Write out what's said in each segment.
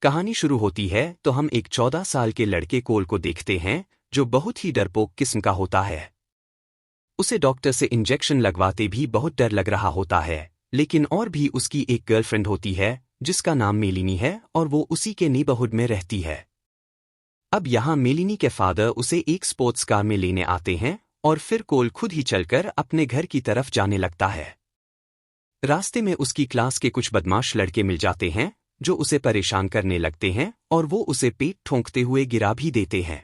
कहानी शुरू होती है तो हम एक 14 साल के लड़के कोल को देखते हैं जो बहुत ही डरपोक किस्म का होता है। उसे डॉक्टर से इंजेक्शन लगवाते भी बहुत डर लग रहा होता है, लेकिन और भी उसकी एक गर्लफ्रेंड होती है जिसका नाम मेलिनी है और वो उसी के नेबरहुड में रहती है। अब यहाँ मेलिनी के फादर उसे एक स्पोर्ट्स कार में लेने आते हैं और फिर कोल खुद ही चलकर अपने घर की तरफ जाने लगता है। रास्ते में उसकी क्लास के कुछ बदमाश लड़के मिल जाते हैं जो उसे परेशान करने लगते हैं और वो उसे पेट ठोंकते हुए गिरा भी देते हैं।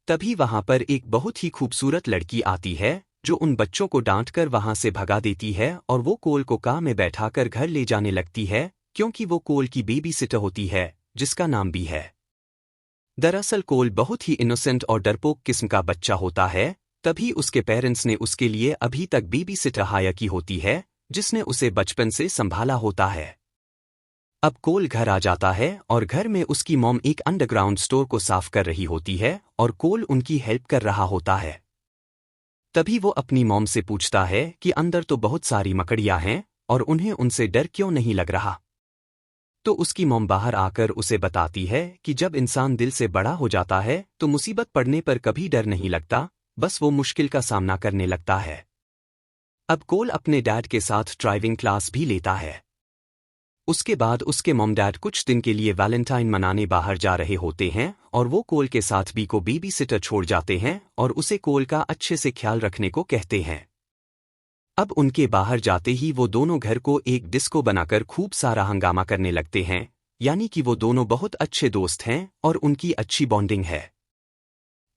तभी वहां पर एक बहुत ही खूबसूरत लड़की आती है जो उन बच्चों को डांटकर वहां से भगा देती है और वो कोल को कार में बैठाकर घर ले जाने लगती है क्योंकि वो कोल की बेबी सिटर होती है जिसका नाम बी है। दरअसल कोल बहुत ही इनोसेंट और डरपोक किस्म का बच्चा होता है, तभी उसके पेरेंट्स ने उसके लिए अभी तक बेबी सिटर हायर की होती है जिसने उसे बचपन से संभाला होता है। अब कोल घर आ जाता है और घर में उसकी मॉम एक अंडरग्राउंड स्टोर को साफ कर रही होती है और कोल उनकी हेल्प कर रहा होता है। तभी वो अपनी मॉम से पूछता है कि अंदर तो बहुत सारी मकड़ियां हैं और उन्हें उनसे डर क्यों नहीं लग रहा। तो उसकी मॉम बाहर आकर उसे बताती है कि जब इंसान दिल से बड़ा हो जाता है तो मुसीबत पड़ने पर कभी डर नहीं लगता, बस वो मुश्किल का सामना करने लगता है। अब कोल अपने डैड के साथ ड्राइविंग क्लास भी लेता है। उसके बाद उसके मॉम डैड कुछ दिन के लिए वैलेंटाइन मनाने बाहर जा रहे होते हैं और वो कोल के साथ बी को बेबी सिटर छोड़ जाते हैं और उसे कोल का अच्छे से ख्याल रखने को कहते हैं। अब उनके बाहर जाते ही वो दोनों घर को एक डिस्को बनाकर खूब सारा हंगामा करने लगते हैं, यानी कि वो दोनों बहुत अच्छे दोस्त हैं और उनकी अच्छी बॉन्डिंग है।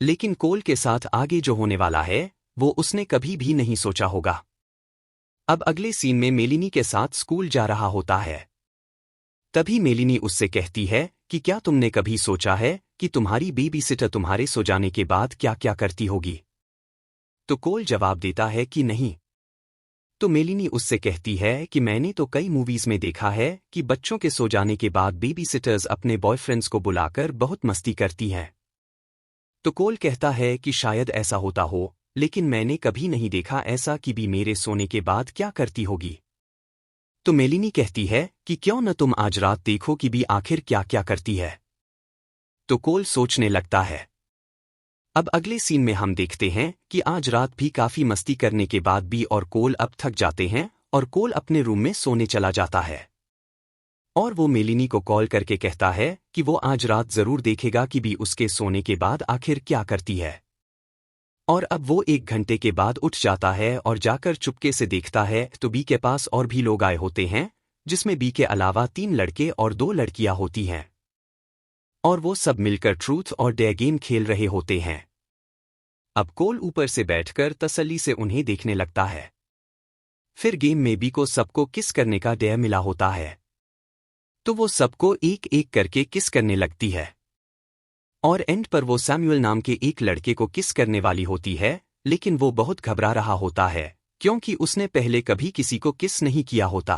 लेकिन कोल के साथ आगे जो होने वाला है वो उसने कभी भी नहीं सोचा होगा। अब अगले सीन में मेलिनी के साथ स्कूल जा रहा होता है। तभी मेलिनी उससे कहती है कि क्या तुमने कभी सोचा है कि तुम्हारी बेबी सिटर तुम्हारे सो जाने के बाद क्या क्या करती होगी। तो कोल जवाब देता है कि नहीं। तो मेलिनी उससे कहती है कि मैंने तो कई मूवीज में देखा है कि बच्चों के सो जाने के बाद बेबी सिटर्स अपने बॉयफ्रेंड्स को बुलाकर बहुत मस्ती करती हैं। तो कोल कहता है कि शायद ऐसा होता हो, लेकिन मैंने कभी नहीं देखा ऐसा कि बी मेरे सोने के बाद क्या करती होगी। तो मेलिनी कहती है कि क्यों न तुम आज रात देखो कि बी आखिर क्या क्या करती है। तो कोल सोचने लगता है। अब अगले सीन में हम देखते हैं कि आज रात भी काफी मस्ती करने के बाद बी और कोल अब थक जाते हैं और कोल अपने रूम में सोने चला जाता है। और वो मेलिनी को कॉल करके कहता है कि वो आज रात जरूर देखेगा कि बी उसके सोने के बाद आखिर क्या करती है। और अब वो 1 घंटे के बाद उठ जाता है और जाकर चुपके से देखता है तो बी के पास और भी लोग आए होते हैं, जिसमें बी के अलावा 3 लड़के और 2 लड़कियां होती हैं। और वो सब मिलकर ट्रूथ और डेयर गेम खेल रहे होते हैं। अब कोल ऊपर से बैठकर तसल्ली से उन्हें देखने लगता है। फिर गेम में बी को सबको किस करने का डेयर मिला होता है, तो वो सबको एक एक करके किस करने लगती है। और एंड पर वो सैमुअल नाम के एक लड़के को किस करने वाली होती है, लेकिन वो बहुत घबरा रहा होता है क्योंकि उसने पहले कभी किसी को किस नहीं किया होता।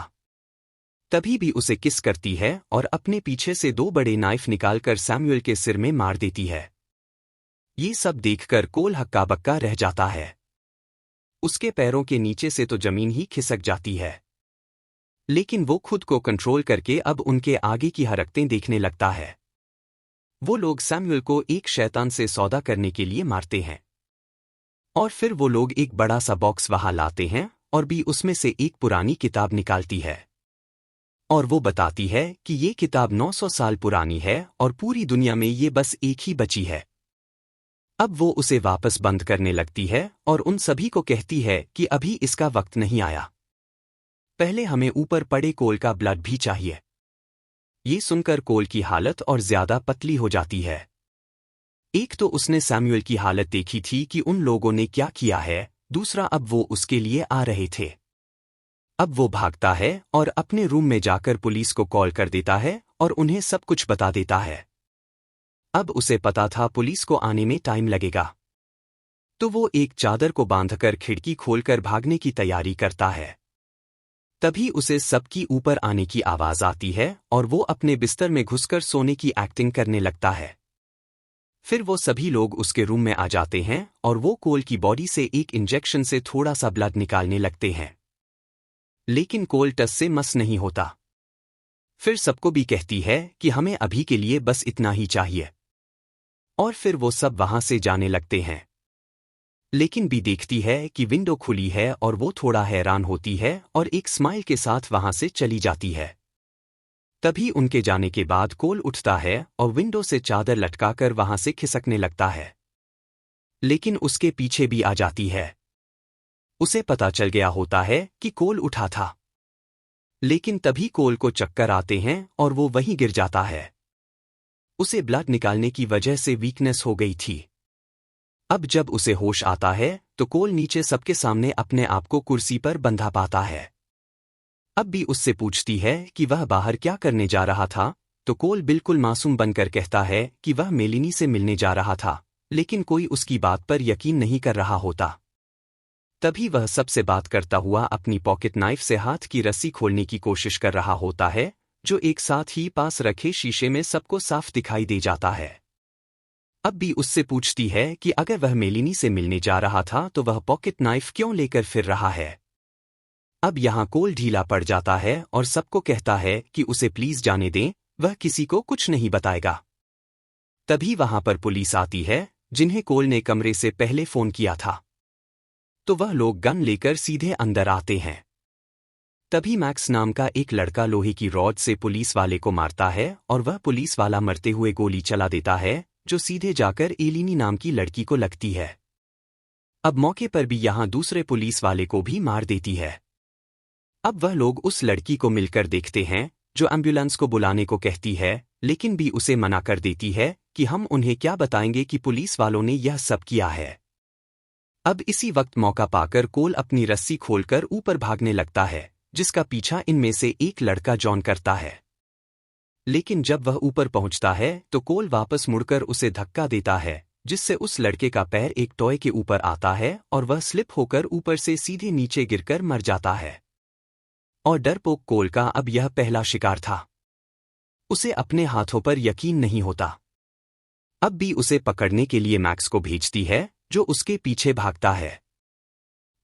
तभी भी उसे किस करती है और अपने पीछे से 2 बड़े नाइफ निकालकर सैमुअल के सिर में मार देती है। ये सब देखकर कोल हक्का बक्का रह जाता है। उसके पैरों के नीचे से तो जमीन ही खिसक जाती है। लेकिन वो खुद को कंट्रोल करके अब उनके आगे की हरकतें देखने लगता है। वो लोग सैमुअल को एक शैतान से सौदा करने के लिए मारते हैं। और फिर वो लोग एक बड़ा सा बॉक्स वहां लाते हैं और बी उसमें से एक पुरानी किताब निकालती है। और वो बताती है कि ये किताब 900 साल पुरानी है और पूरी दुनिया में ये बस एक ही बची है। अब वो उसे वापस बंद करने लगती है और उन सभी को कहती है कि अभी इसका वक्त नहीं आया, पहले हमें ऊपर पड़े कोल का ब्लड भी चाहिए। ये सुनकर कोल की हालत और ज्यादा पतली हो जाती है। एक तो उसने सैमुअल की हालत देखी थी कि उन लोगों ने क्या किया है, दूसरा अब वो उसके लिए आ रहे थे। अब वो भागता है और अपने रूम में जाकर पुलिस को कॉल कर देता है और उन्हें सब कुछ बता देता है। अब उसे पता था पुलिस को आने में टाइम लगेगा, तो वो एक चादर को बांधकर खिड़की खोलकर भागने की तैयारी करता है। तभी उसे सबकी ऊपर आने की आवाज आती है और वो अपने बिस्तर में घुसकर सोने की एक्टिंग करने लगता है। फिर वो सभी लोग उसके रूम में आ जाते हैं और वो कोल की बॉडी से एक इंजेक्शन से थोड़ा सा ब्लड निकालने लगते हैं। लेकिन कोल टस से मस नहीं होता। फिर सबको भी कहती है कि हमें अभी के लिए बस इतना ही चाहिए। और फिर वो सब वहां से जाने लगते हैं। लेकिन बी देखती है कि विंडो खुली है और वो थोड़ा हैरान होती है और एक स्माइल के साथ वहां से चली जाती है। तभी उनके जाने के बाद कोल उठता है और विंडो से चादर लटकाकर वहां से खिसकने लगता है। लेकिन उसके पीछे भी आ जाती है। उसे पता चल गया होता है कि कोल उठा था। लेकिन तभी कोल को चक्कर आते हैं और वो वहीं गिर जाता है। उसे ब्लड निकालने की वजह से वीकनेस हो गई थी। अब जब उसे होश आता है तो कोल नीचे सबके सामने अपने आप को कुर्सी पर बंधा पाता है। अब भी उससे पूछती है कि वह बाहर क्या करने जा रहा था, तो कोल बिल्कुल मासूम बनकर कहता है कि वह मेलिनी से मिलने जा रहा था, लेकिन कोई उसकी बात पर यकीन नहीं कर रहा होता। तभी वह सबसे बात करता हुआ अपनी पॉकेट नाइफ से हाथ की रस्सी खोलने की कोशिश कर रहा होता है, जो एक साथ ही पास रखे शीशे में सबको साफ दिखाई दे जाता है। अब भी उससे पूछती है कि अगर वह मेलिनी से मिलने जा रहा था तो वह पॉकेट नाइफ क्यों लेकर फिर रहा है। अब यहाँ कोल ढीला पड़ जाता है और सबको कहता है कि उसे प्लीज जाने दें, वह किसी को कुछ नहीं बताएगा। तभी वहां पर पुलिस आती है, जिन्हें कोल ने कमरे से पहले फोन किया था। तो वह लोग गन लेकर सीधे अंदर आते हैं। तभी मैक्स नाम का एक लड़का लोहे की रॉड से पुलिस वाले को मारता है और वह पुलिस वाला मरते हुए गोली चला देता है, जो सीधे जाकर एलिनी नाम की लड़की को लगती है। अब मौके पर भी यहाँ दूसरे पुलिस वाले को भी मार देती है। अब वह लोग उस लड़की को मिलकर देखते हैं, जो एम्बुलेंस को बुलाने को कहती है, लेकिन भी उसे मना कर देती है कि हम उन्हें क्या बताएंगे कि पुलिस वालों ने यह सब किया है। अब इसी वक्त मौका पाकर कोल अपनी रस्सी खोलकर ऊपर भागने लगता है, जिसका पीछा इनमें से एक लड़का जॉन करता है। लेकिन जब वह ऊपर पहुंचता है तो कोल वापस मुड़कर उसे धक्का देता है, जिससे उस लड़के का पैर एक टॉय के ऊपर आता है और वह स्लिप होकर ऊपर से सीधे नीचे गिरकर मर जाता है। और डरपोक कोल का अब यह पहला शिकार था। उसे अपने हाथों पर यकीन नहीं होता। अब भी उसे पकड़ने के लिए मैक्स को भेजती है, जो उसके पीछे भागता है।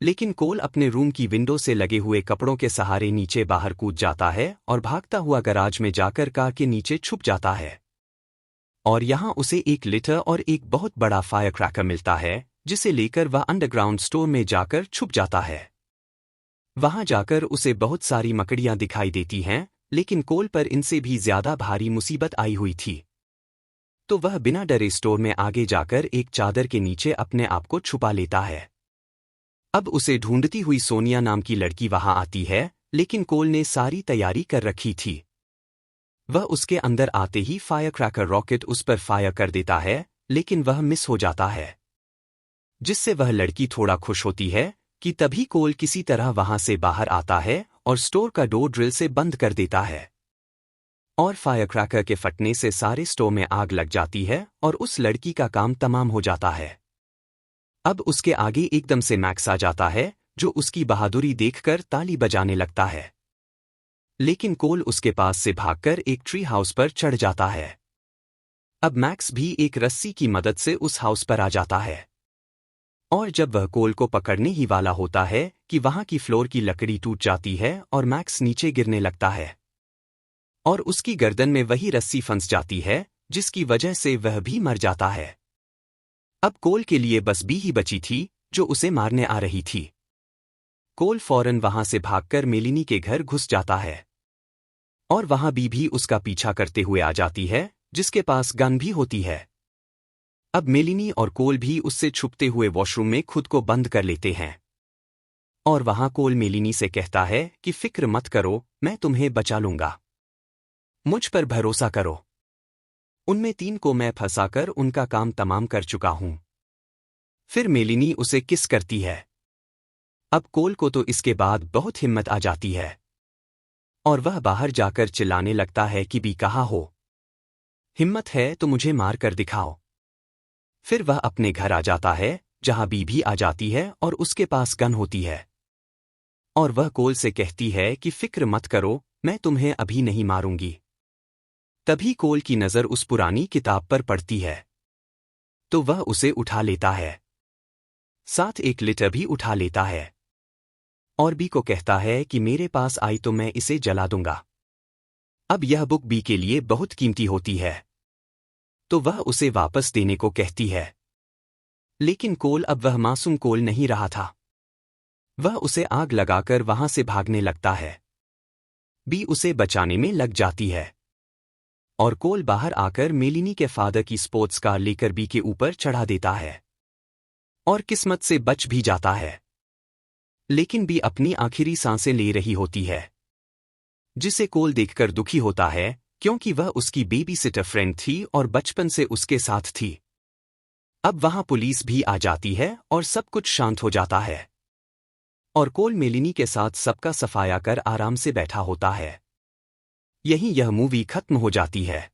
लेकिन कोल अपने रूम की विंडो से लगे हुए कपड़ों के सहारे नीचे बाहर कूद जाता है और भागता हुआ गराज में जाकर कार के नीचे छुप जाता है। और यहाँ उसे एक लिटर और एक बहुत बड़ा फायर क्रैकर मिलता है, जिसे लेकर वह अंडरग्राउंड स्टोर में जाकर छुप जाता है। वहां जाकर उसे बहुत सारी मकड़ियां दिखाई देती हैं, लेकिन कोल पर इनसे भी ज्यादा भारी मुसीबत आई हुई थी। तो वह बिना डरे स्टोर में आगे जाकर एक चादर के नीचे अपने आप को छुपा लेता है। अब उसे ढूंढती हुई सोनिया नाम की लड़की वहां आती है, लेकिन कोल ने सारी तैयारी कर रखी थी। वह उसके अंदर आते ही फायर क्रैकर रॉकेट उस पर फायर कर देता है, लेकिन वह मिस हो जाता है, जिससे वह लड़की थोड़ा खुश होती है कि तभी कोल किसी तरह वहां से बाहर आता है और स्टोर का डोर ड्रिल से बंद कर देता है। और फायर क्रैकर के फटने से सारे स्टोर में आग लग जाती है और उस लड़की का काम तमाम हो जाता है। अब उसके आगे एकदम से मैक्स आ जाता है, जो उसकी बहादुरी देखकर ताली बजाने लगता है। लेकिन कोल उसके पास से भागकर एक ट्री हाउस पर चढ़ जाता है। अब मैक्स भी एक रस्सी की मदद से उस हाउस पर आ जाता है। और जब वह कोल को पकड़ने ही वाला होता है कि वहां की फ्लोर की लकड़ी टूट जाती है और मैक्स नीचे गिरने लगता है। और उसकी गर्दन में वही रस्सी फंस जाती है, जिसकी वजह से वह भी मर जाता है। अब कोल के लिए बस बी ही बची थी, जो उसे मारने आ रही थी। कोल फौरन वहां से भागकर मेलिनी के घर घुस जाता है। और वहां बी भी उसका पीछा करते हुए आ जाती है, जिसके पास गन भी होती है। अब मेलिनी और कोल भी उससे छुपते हुए वॉशरूम में खुद को बंद कर लेते हैं। और वहां कोल मेलिनी से कहता है कि फिक्र मत करो, मैं तुम्हें बचा लूंगा। मुझ पर भरोसा करो। उनमें 3 को मैं फंसाकर उनका काम तमाम कर चुका हूं। फिर मेलिनी उसे किस करती है। अब कोल को तो इसके बाद बहुत हिम्मत आ जाती है और वह बाहर जाकर चिल्लाने लगता है कि बी कहाँ हो? हिम्मत है तो मुझे मार कर दिखाओ। फिर वह अपने घर आ जाता है, जहां बी भी आ जाती है और उसके पास गन होती है। और वह कोल से कहती है कि फिक्र मत करो, मैं तुम्हें अभी नहीं मारूंगी। तभी कोल की नज़र उस पुरानी किताब पर पड़ती है, तो वह उसे उठा लेता है। साथ एक लिटर भी उठा लेता है और बी को कहता है कि मेरे पास आई तो मैं इसे जला दूंगा। अब यह बुक बी के लिए बहुत कीमती होती है, तो वह उसे वापस देने को कहती है। लेकिन कोल अब वह मासूम कोल नहीं रहा था। वह उसे आग लगाकर वहां से भागने लगता है। बी उसे बचाने में लग जाती है और कोल बाहर आकर मेलिनी के फादर की स्पोर्ट्स कार लेकर बी के ऊपर चढ़ा देता है और किस्मत से बच भी जाता है। लेकिन बी अपनी आखिरी सांसें ले रही होती है, जिसे कोल देखकर दुखी होता है क्योंकि वह उसकी बेबी सिटर फ्रेंड थी और बचपन से उसके साथ थी। अब वहां पुलिस भी आ जाती है और सब कुछ शांत हो जाता है और कोल मेलिनी के साथ सबका सफाया कर आराम से बैठा होता है। यहीं यह मूवी खत्म हो जाती है।